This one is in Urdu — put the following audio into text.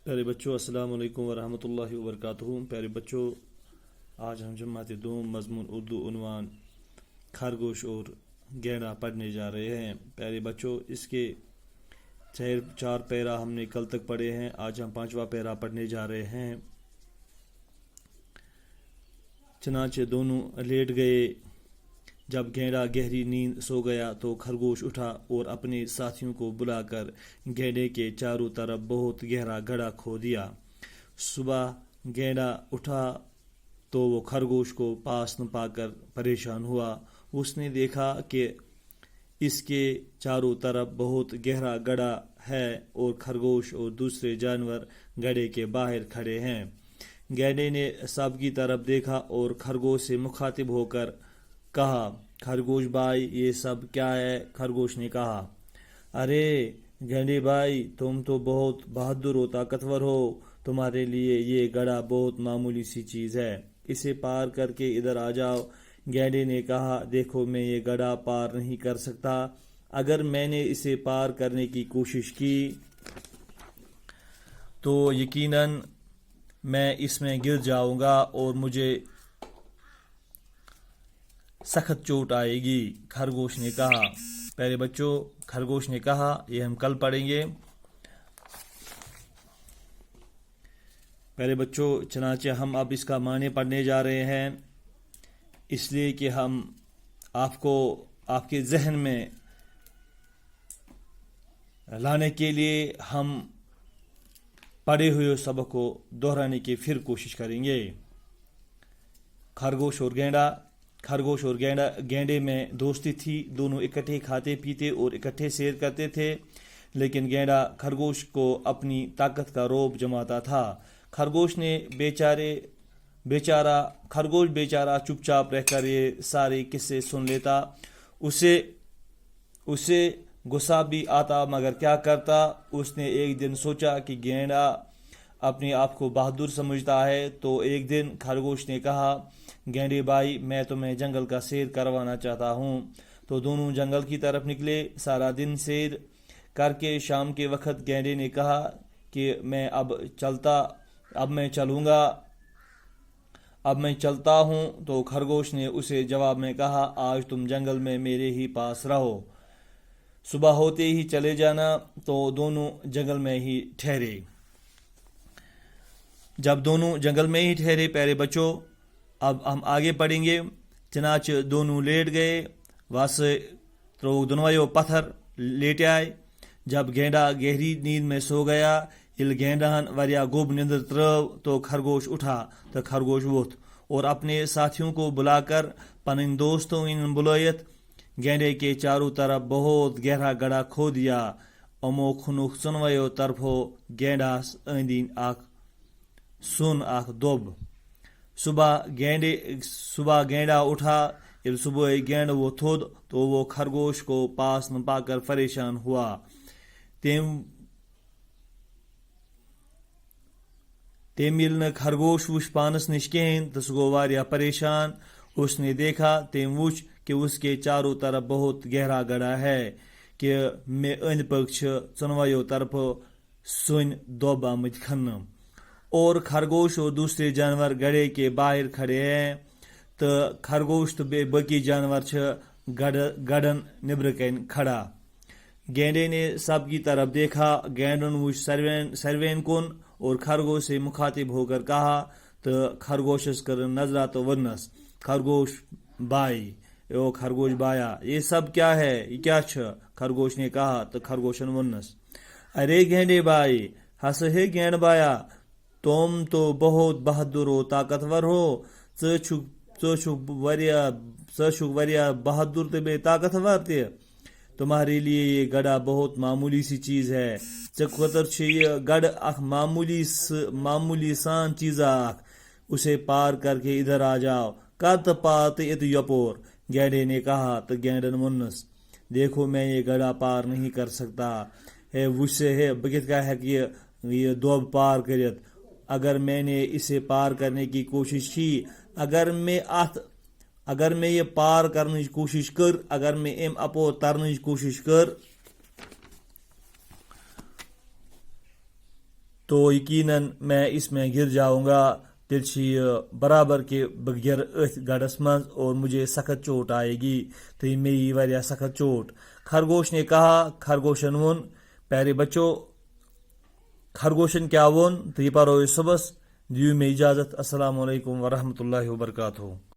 پیارے بچوں، السلام علیکم ورحمۃ اللہ وبرکاتہ۔ پیارے بچوں، آج ہم جماعت دوم مضمون اردو عنوان خرگوش اور گینڈا پڑھنے جا رہے ہیں۔ پیارے بچوں، اس کے چار پیرا ہم نے کل تک پڑھے ہیں، آج ہم پانچواں پیرا پڑھنے جا رہے ہیں۔ چنانچہ دونوں لیٹ گئے۔ جب گینڈا گہری نیند سو گیا تو خرگوش اٹھا اور اپنے ساتھیوں کو بلا کر گینڈے کے چاروں طرف بہت گہرا گڑھا کھود دیا۔ صبح گینڈا اٹھا تو وہ خرگوش کو پاس نہ پا کر پریشان ہوا۔ اس نے دیکھا کہ اس کے چاروں طرف بہت گہرا گڑھا ہے اور خرگوش اور دوسرے جانور گڑھے کے باہر کھڑے ہیں۔ گینڈے نے سب کی طرف دیکھا اور خرگوش سے مخاطب ہو کر کہا، خرگوش بھائی، یہ سب کیا ہے؟ خرگوش نے کہا، ارے گینڈے بھائی، تم تو بہت بہادر و طاقتور ہو، تمہارے لیے یہ گڑھا بہت معمولی سی چیز ہے، اسے پار کر کے ادھر آ جاؤ۔ گینڈے نے کہا، دیکھو میں یہ گڑھا پار نہیں کر سکتا، اگر میں نے اسے پار کرنے کی کوشش کی تو یقیناً میں اس میں گر جاؤں گا اور مجھے سخت چوٹ آئے گی۔ خرگوش نے کہا، پیارے بچوں، خرگوش نے کہا، یہ ہم کل پڑھیں گے۔ پیارے بچوں، چنانچہ ہم اب اس کا معنی پڑھنے جا رہے ہیں، اس لیے کہ ہم آپ کے ذہن میں لانے کے لیے ہم پڑھے ہوئے سبق کو دہرانے کی پھر کوشش کریں گے۔ خرگوش اور گینڈے میں دوستی تھی، دونوں اکٹھے کھاتے پیتے اور اکٹھے سیر کرتے تھے، لیکن گینڈا خرگوش کو اپنی طاقت کا رعب جماتا تھا۔ خرگوش بیچارہ چپ چاپ رہ کر یہ سارے قصے سن لیتا۔ اسے غصہ بھی آتا، مگر کیا کرتا؟ اس نے ایک دن سوچا کہ گینڈا اپنے آپ کو بہادر سمجھتا ہے، تو ایک دن خرگوش نے کہا، گینڈے بھائی، میں تمہیں جنگل کا سیر کروانا چاہتا ہوں۔ تو دونوں جنگل کی طرف نکلے۔ سارا دن سیر کر کے شام کے وقت گینڈے نے کہا کہ میں چلتا ہوں، تو خرگوش نے اسے جواب میں کہا، آج تم جنگل میں میرے ہی پاس رہو، صبح ہوتے ہی چلے جانا۔ تو دونوں جنگل میں ہی ٹھہرے۔ جب دونوں جنگل میں ہی ٹھہرے، پیارے بچوں، اب ہم آگے پڑھیں گے۔ چنانچہ دونوں لیٹ گئے، واسے تروگ دنوایو پتھر لیٹ آئے۔ جب گینڈا گہری نیند میں سو گیا، گینڈہن وریا گوب نیندر ترو تو خرگوش اٹھا تو خرگوش ووت اور اپنے ساتھیوں کو بلا کر پنن دوستوں ان بلویت گینڈے کے چاروں طرف بہت گہرا گڑھا کھود دیا۔ امو کھنوک ژۄنوَیو طرفو گینڈاس أنٛدۍ أنٛدۍ سون اکھ دوب۔ صبح گینڈا اٹھا۔ صبح گینڈ وہ تھود تو وہ خرگوش کو پاس نہ پا کر پریشان ہوا۔ تم یل نہ خرگوش وچ پانس نش کہین تو سہ گو واریاہ پریشان۔ اس نے دیکھا، تم وچ کہ اس کے چاروں طرف بہت گہرا گڑھا ہے، کہ میں اند پک ژۄنوَیو طرفو سن دوب آمت کھنہ، اور خرگوش اور دوسرے جانور گڑھے کے باہر کھڑے ہیں، تو خرگوش تو باقی جانور گڑھن نبر کن کھڑا۔ گینڈے نے سب کی طرف دیکھا، گینڈن وچ سروین کن اور خرگوش سے مخاطب ہو کر کہا، تو خرگوشس کر نظرہ تو ونس، خرگوش بھائی، او خرگوش بایا، یہ سب کیا ہے؟ یہ کیا چھ؟ خرگوش نے کہا، تو خرگوشن ونس، ارے گینڈے بھائی، ہس ہے گینڈ بایا، تم تو بہت بہادر و طاقتور ہو، ژٕ چھُکھ واریاہ بہادر تو بے طاقتور تہ، تمہارے لیے یہ گڑھا بہت معمولی سی چیز ہے، ژےٚ خٲطرٕ چھُ یہ گڑھ اکھ معمولی سان چیزا اکھ، اسے پار کر کے ادھر آ جاؤ، کر تو پار تو ات یپور۔ گینڈے نے کہا، تو گینڈن ونس، دیکھو میں یہ گڑھا پار نہیں کر سکتا، ہے وچ سے ہے بہ کت کن ہیکہ یہ دوب پار کرت، اگر میں نے اسے پار کرنے کی کوشش کی، اگر میں یہ پار کرنے کی کوشش کر، اگر میں ام اپور ترنے کی کوشش کر تو یقیناً میں اس میں گر جاؤں گا، تیل چھ یہ برابر کہ بہ گر اتھ گڑھس مز اور مجھے سخت چوٹ آئے گی، تو یہ میری واریاہ سخت چوٹ۔ خرگوش نے کہا، خرگوشن ون پیارے بچوں، خرگوشن کیا ون تو یہ پرو صبح۔ دیو میں اجازت، السلام علیکم ورحمۃ اللہ وبرکاتہ۔